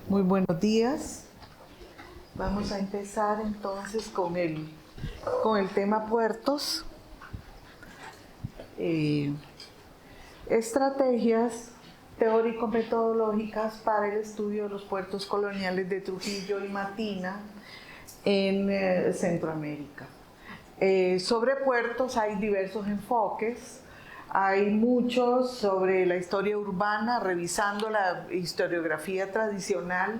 Muy buenos días. Vamos a empezar entonces con el tema puertos. Estrategias teórico-metodológicas para el estudio de los puertos coloniales de Trujillo y Matina en Centroamérica. Sobre puertos hay diversos enfoques. Hay muchos sobre la historia urbana, revisando la historiografía tradicional.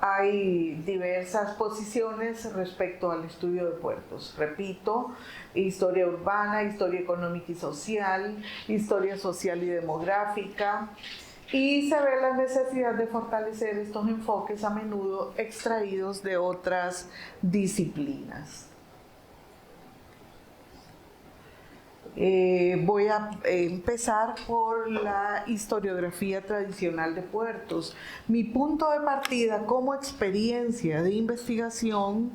Hay diversas posiciones respecto al estudio de puertos. Repito, historia urbana, historia económica y social, historia social y demográfica. Y se ve la necesidad de fortalecer estos enfoques a menudo extraídos de otras disciplinas. Voy a empezar por la historiografía tradicional de puertos. Mi punto de partida como experiencia de investigación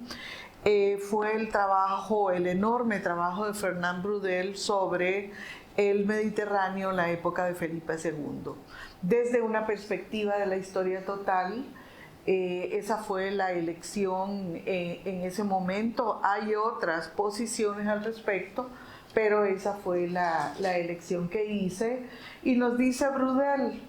fue el enorme trabajo de Fernand Braudel sobre el Mediterráneo en la época de Felipe II. Desde una perspectiva de la historia total, esa fue la elección en ese momento. Hay otras posiciones al respecto, pero esa fue la elección que hice. Y nos dice Braudel: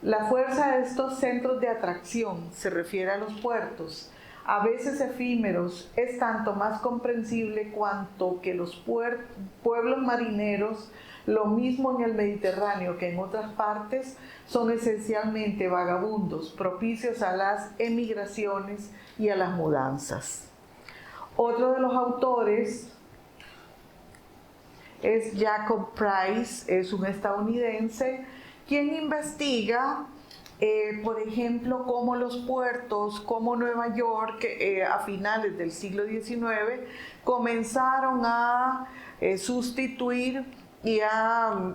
la fuerza de estos centros de atracción, se refiere a los puertos, a veces efímeros, es tanto más comprensible cuanto que los pueblos marineros, lo mismo en el Mediterráneo que en otras partes, son esencialmente vagabundos, propicios a las emigraciones y a las mudanzas. Otro de los autores es Jacob Price, es un estadounidense, quien investiga, por ejemplo, cómo los puertos, como Nueva York, a finales del siglo XIX, comenzaron a sustituir y a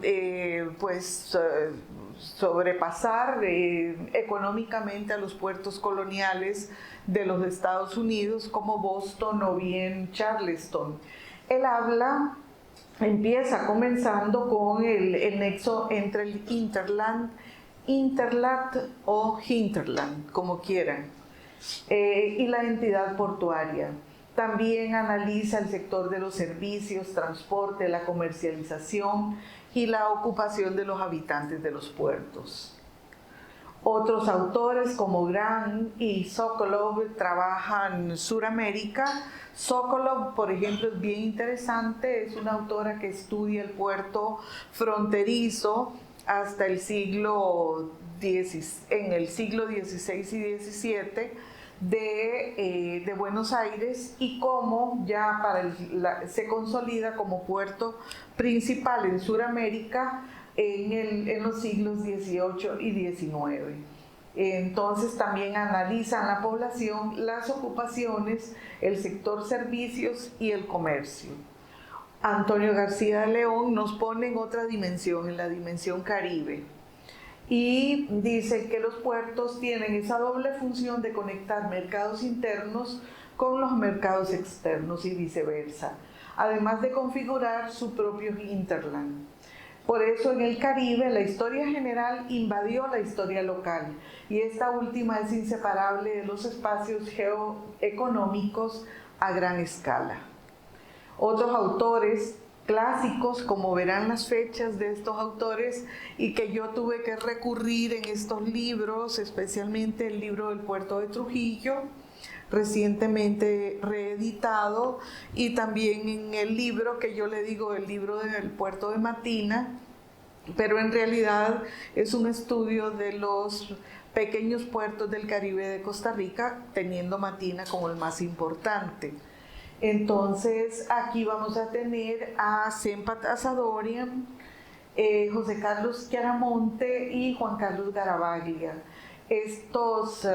sobrepasar económicamente a los puertos coloniales de los Estados Unidos, como Boston o bien Charleston. Él empieza comenzando con el nexo entre el interland o hinterland, como quieran, y la entidad portuaria. También analiza el sector de los servicios, transporte, la comercialización y la ocupación de los habitantes de los puertos. Otros autores como Grant y Sokolov trabajan Suramérica. Sokolov, por ejemplo, es bien interesante, es una autora que estudia el puerto fronterizo hasta el siglo XVI y XVII de Buenos Aires, y cómo ya se consolida como puerto principal en Suramérica en los siglos XVIII y XIX. Entonces también analizan la población, las ocupaciones, el sector servicios y el comercio. Antonio García de León nos pone en otra dimensión, en la dimensión Caribe, y dice que los puertos tienen esa doble función de conectar mercados internos con los mercados externos y viceversa, además de configurar su propio hinterland. Por eso en el Caribe la historia general invadió la historia local, y esta última es inseparable de los espacios geoeconómicos a gran escala. Otros autores clásicos, como verán las fechas de estos autores, y que yo tuve que recurrir en estos libros, especialmente el libro del puerto de Trujillo, recientemente reeditado, y también en el libro que yo le digo el libro del puerto de Matina, pero en realidad es un estudio de los pequeños puertos del Caribe de Costa Rica, teniendo Matina como el más importante. Entonces aquí vamos a tener a Sempat Asadorian, José Carlos Chiaramonte y Juan Carlos Garavaglia. Estos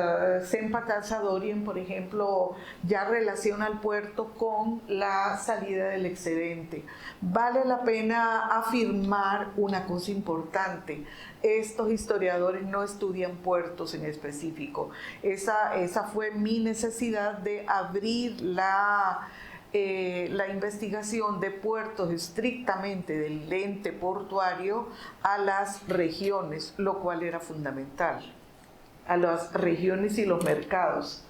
Sempat Asadorian, por ejemplo, ya relaciona el puerto con la salida del excedente. Vale la pena afirmar una cosa importante: estos historiadores no estudian puertos en específico. Esa fue mi necesidad de abrir la investigación de puertos estrictamente del ente portuario a las regiones, lo cual era fundamental. a las regiones y los mercados.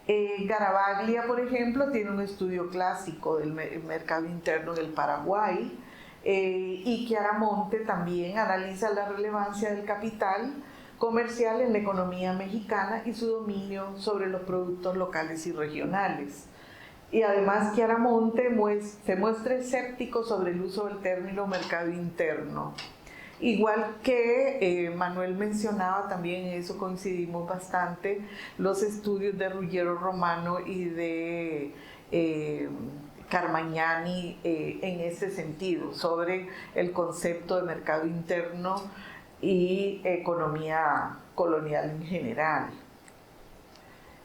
Garavaglia, por ejemplo, tiene un estudio clásico del mercado interno en el Paraguay, y Chiaramonte también analiza la relevancia del capital comercial en la economía mexicana y su dominio sobre los productos locales y regionales. Y además Chiaramonte se muestra escéptico sobre el uso del término mercado interno. Igual que Manuel mencionaba, también en eso coincidimos bastante, los estudios de Ruggiero Romano y de Carmagnani en ese sentido, sobre el concepto de mercado interno y economía colonial en general.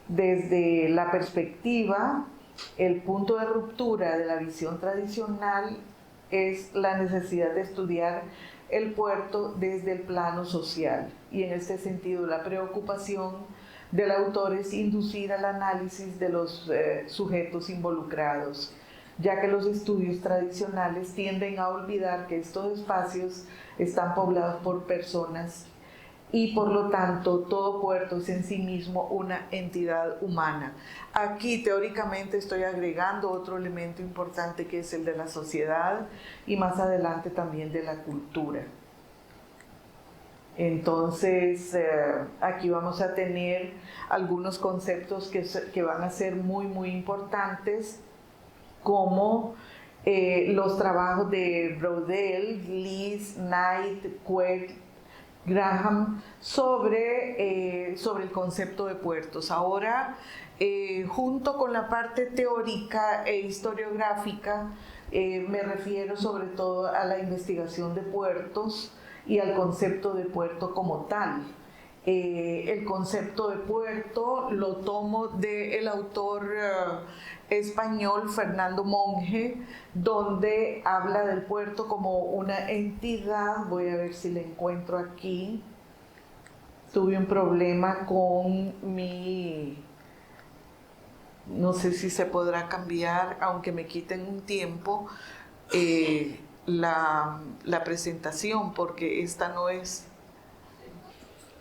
Desde la perspectiva, el punto de ruptura de la visión tradicional es la necesidad de estudiar el puerto desde el plano social, y en este sentido la preocupación del autor es inducir al análisis de los sujetos involucrados, ya que los estudios tradicionales tienden a olvidar que estos espacios están poblados por personas y por lo tanto todo puerto es en sí mismo una entidad humana. Aquí teóricamente estoy agregando otro elemento importante, que es el de la sociedad y más adelante también de la cultura. Entonces aquí vamos a tener algunos conceptos que van a ser muy importantes, como los trabajos de Braudel, Lees, Knight, Quet, Graham sobre el concepto de puertos. Ahora, junto con la parte teórica e historiográfica, me refiero sobre todo a la investigación de puertos y al concepto de puerto como tal. El concepto de puerto lo tomo del autor español Fernando Monge, donde habla del puerto como una entidad. Voy a ver si la encuentro aquí. Tuve un problema con no sé si se podrá cambiar, aunque me quiten un tiempo, la presentación, porque esta no es...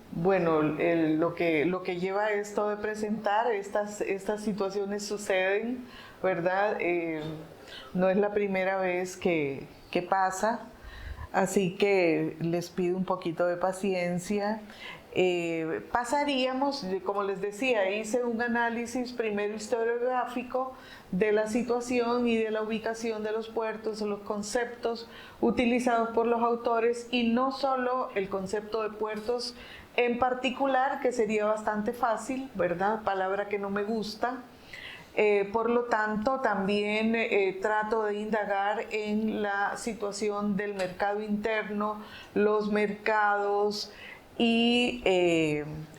Bueno, lo que lleva a esto de presentar, estas situaciones suceden, ¿verdad? No es la primera vez que pasa, así que les pido un poquito de paciencia. Pasaríamos, como les decía, hice un análisis primero historiográfico de la situación y de la ubicación de los puertos, los conceptos utilizados por los autores, y no solo el concepto de puertos en particular, que sería bastante fácil, ¿verdad? Palabra que no me gusta. Por lo tanto, también trato de indagar en la situación del mercado interno, los mercados y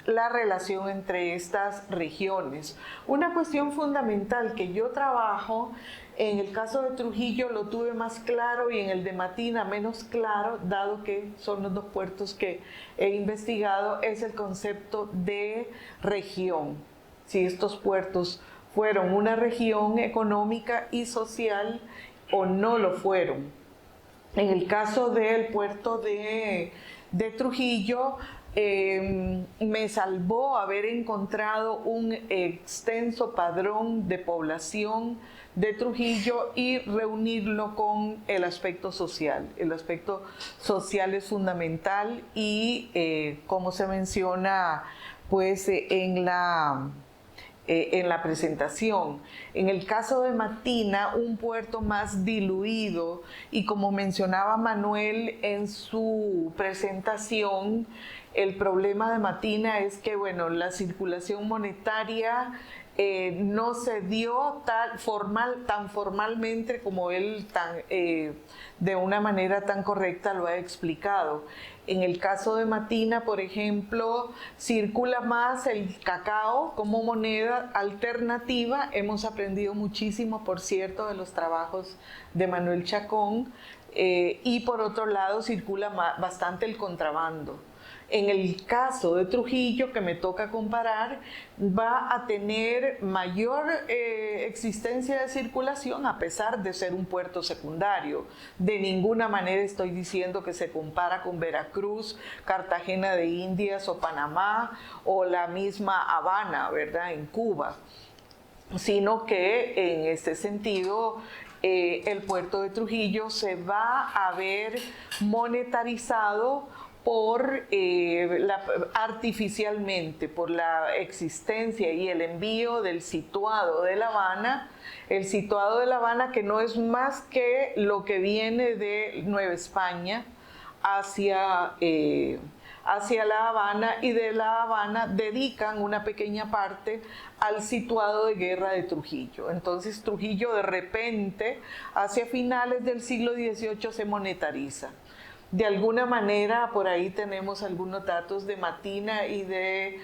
la relación entre estas regiones. Una cuestión fundamental que yo trabajo, en el caso de Trujillo lo tuve más claro y en el de Matina menos claro, dado que son los dos puertos que he investigado, es el concepto de región. Si estos puertos fueron una región económica y social o no lo fueron. En el caso del puerto de Trujillo, me salvó haber encontrado un extenso padrón de población de Trujillo y reunirlo con el aspecto social. El aspecto social es fundamental y como se menciona pues en la presentación. En el caso de Matina, un puerto más diluido, y como mencionaba Manuel en su presentación, el problema de Matina es que, bueno, la circulación monetaria no se dio tan formalmente como él de una manera tan correcta lo ha explicado. En el caso de Matina, por ejemplo, circula más el cacao como moneda alternativa. Hemos aprendido muchísimo, por cierto, de los trabajos de Manuel Chacón, y por otro lado circula bastante el contrabando. En el caso de Trujillo, que me toca comparar, va a tener mayor existencia de circulación a pesar de ser un puerto secundario. De ninguna manera estoy diciendo que se compara con Veracruz, Cartagena de Indias o Panamá o la misma Habana, ¿verdad?, en Cuba, sino que en este sentido el puerto de Trujillo se va a ver monetarizado artificialmente por la existencia y el envío del situado de La Habana, el situado de La Habana que no es más que lo que viene de Nueva España hacia La Habana, y de La Habana dedican una pequeña parte al situado de guerra de Trujillo. Entonces Trujillo de repente, hacia finales del siglo XVIII, se monetariza. De alguna manera, por ahí tenemos algunos datos de Matina y de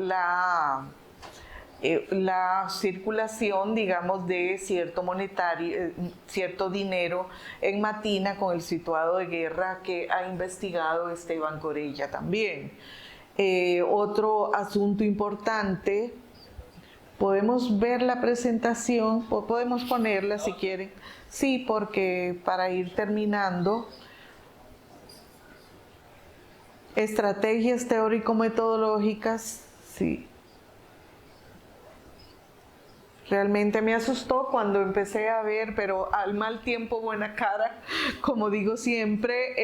la circulación, digamos, de cierto dinero en Matina con el situado de guerra que ha investigado Esteban Corella también. Otro asunto importante, podemos ver la presentación, podemos ponerla si quieren. Sí, porque para ir terminando, estrategias teórico-metodológicas, sí. Realmente me asustó cuando empecé a ver, pero al mal tiempo buena cara, como digo siempre.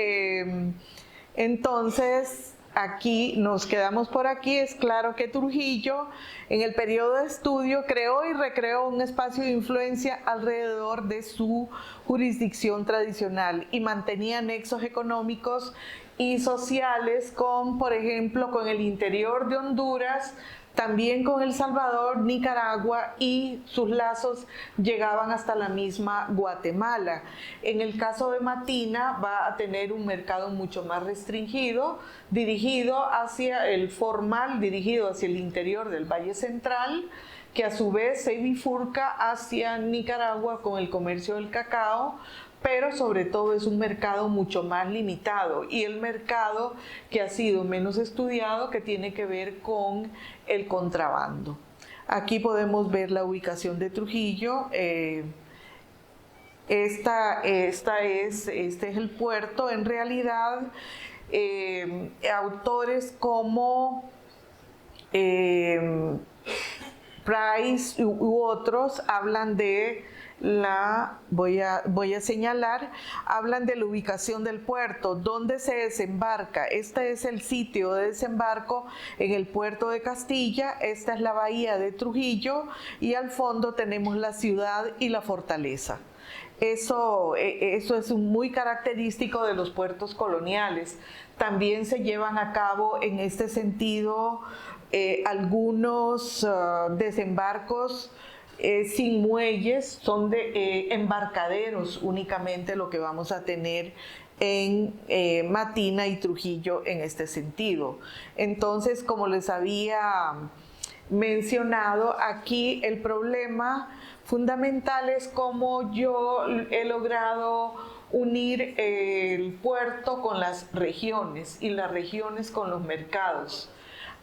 Entonces, aquí nos quedamos por aquí. Es claro que Trujillo, en el periodo de estudio, creó y recreó un espacio de influencia alrededor de su jurisdicción tradicional y mantenía nexos económicos y sociales con, por ejemplo, con el interior de Honduras, también con El Salvador, Nicaragua, y sus lazos llegaban hasta la misma Guatemala. En el caso de Matina va a tener un mercado mucho más restringido, dirigido hacia el interior del Valle Central, que a su vez se bifurca hacia Nicaragua con el comercio del cacao, pero sobre todo es un mercado mucho más limitado, y el mercado que ha sido menos estudiado, que tiene que ver con el contrabando. Aquí podemos ver la ubicación de Trujillo. Este es el puerto. En realidad, autores como Price u otros hablan de voy a señalar, hablan de la ubicación del puerto, dónde se desembarca. Este es el sitio de desembarco en el puerto de Castilla. Esta es la bahía de Trujillo, y al fondo tenemos la ciudad y la fortaleza. Eso es muy característico de los puertos coloniales. También se llevan a cabo en este sentido algunos desembarcos sin muelles, son de embarcaderos únicamente lo que vamos a tener en Matina y Trujillo en este sentido. Entonces, como les había mencionado, aquí el problema fundamental es cómo yo he logrado unir el puerto con las regiones y las regiones con los mercados.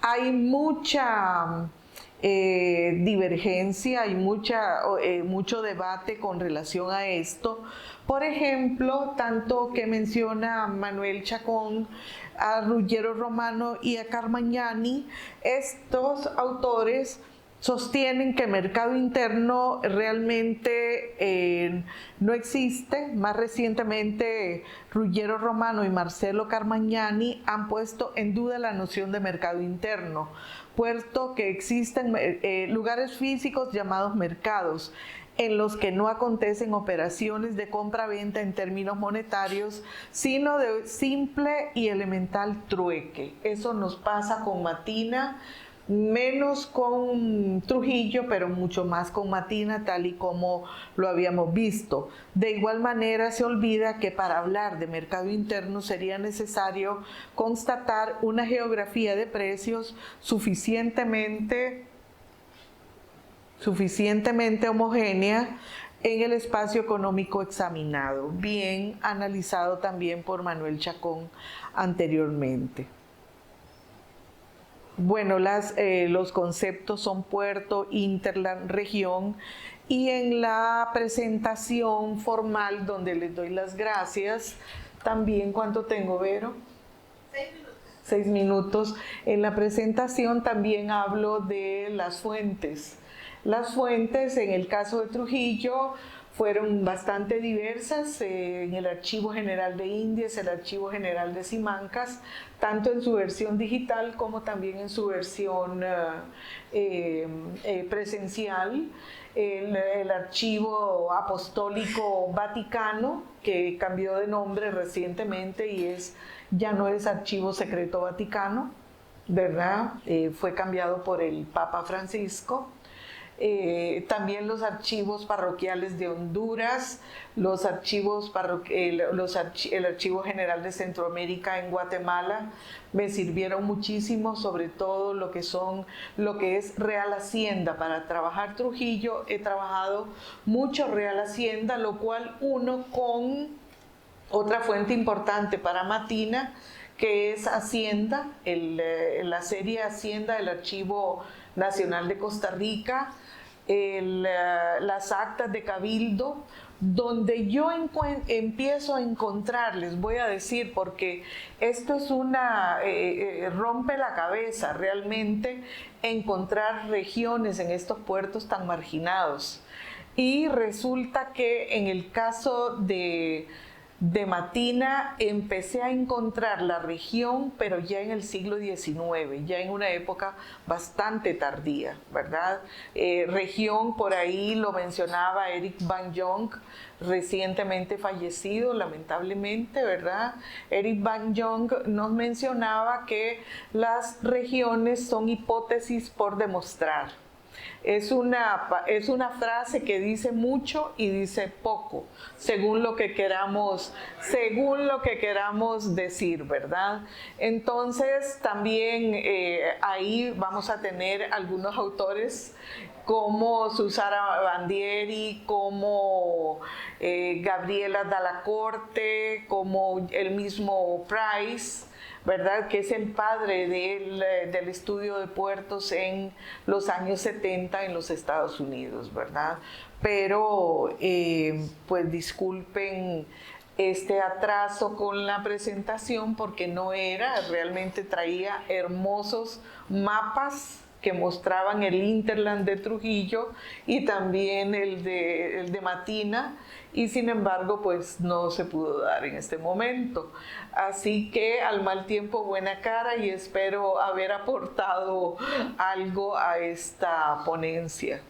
Hay mucha divergencia, hay mucho debate con relación a esto. Por ejemplo, tanto que menciona Manuel Chacón, a Ruggiero Romano y a Carmagnani, estos autores sostienen que mercado interno realmente no existe. Más recientemente, Ruggiero Romano y Marcelo Carmagnani han puesto en duda la noción de mercado interno, puesto que existen lugares físicos llamados mercados, en los que no acontecen operaciones de compra-venta en términos monetarios, sino de simple y elemental trueque. Eso nos pasa con Matina, menos con Trujillo, pero mucho más con Matina, tal y como lo habíamos visto. De igual manera, se olvida que para hablar de mercado interno sería necesario constatar una geografía de precios suficientemente homogénea en el espacio económico examinado, bien analizado también por Manuel Chacón anteriormente. Bueno, los conceptos son puerto, hinterland, región, y en la presentación formal donde les doy las gracias, también, ¿cuánto tengo, Vero? 6 minutos. 6 minutos. En la presentación también hablo de las fuentes. Las fuentes, en el caso de Trujillo, fueron bastante diversas en el Archivo General de Indias, el Archivo General de Simancas, tanto en su versión digital como también en su versión presencial. El Archivo Apostólico Vaticano, que cambió de nombre recientemente y ya no es Archivo Secreto Vaticano, ¿verdad? Fue cambiado por el Papa Francisco. También los archivos parroquiales de Honduras, el Archivo General de Centroamérica en Guatemala me sirvieron muchísimo, sobre todo lo que es Real Hacienda. Para trabajar Trujillo he trabajado mucho Real Hacienda, lo cual uno con otra fuente importante para Matina, que es Hacienda, la serie Hacienda del Archivo Nacional de Costa Rica, las actas de Cabildo, donde yo empiezo a encontrar, les voy a decir, porque esto es rompe la cabeza realmente encontrar regiones en estos puertos tan marginados. Y resulta que en el caso de Matina empecé a encontrar la región, pero ya en el siglo XIX, ya en una época bastante tardía, ¿verdad? Región, por ahí lo mencionaba Eric Van Jonck, recientemente fallecido, lamentablemente, ¿verdad? Eric Van Jonck nos mencionaba que las regiones son hipótesis por demostrar. Es una frase que dice mucho y dice poco, según lo que queramos decir, ¿verdad? Entonces, también ahí vamos a tener algunos autores como Susana Bandieri, como Gabriela Dalla Corte, como el mismo Price, ¿verdad? Que es el padre del estudio de puertos en los años 70 en los Estados Unidos, ¿verdad? Pero, pues disculpen este atraso con la presentación, porque realmente traía hermosos mapas que mostraban el hinterland de Trujillo y también el de Matina, y sin embargo pues no se pudo dar en este momento. Así que al mal tiempo buena cara, y espero haber aportado algo a esta ponencia.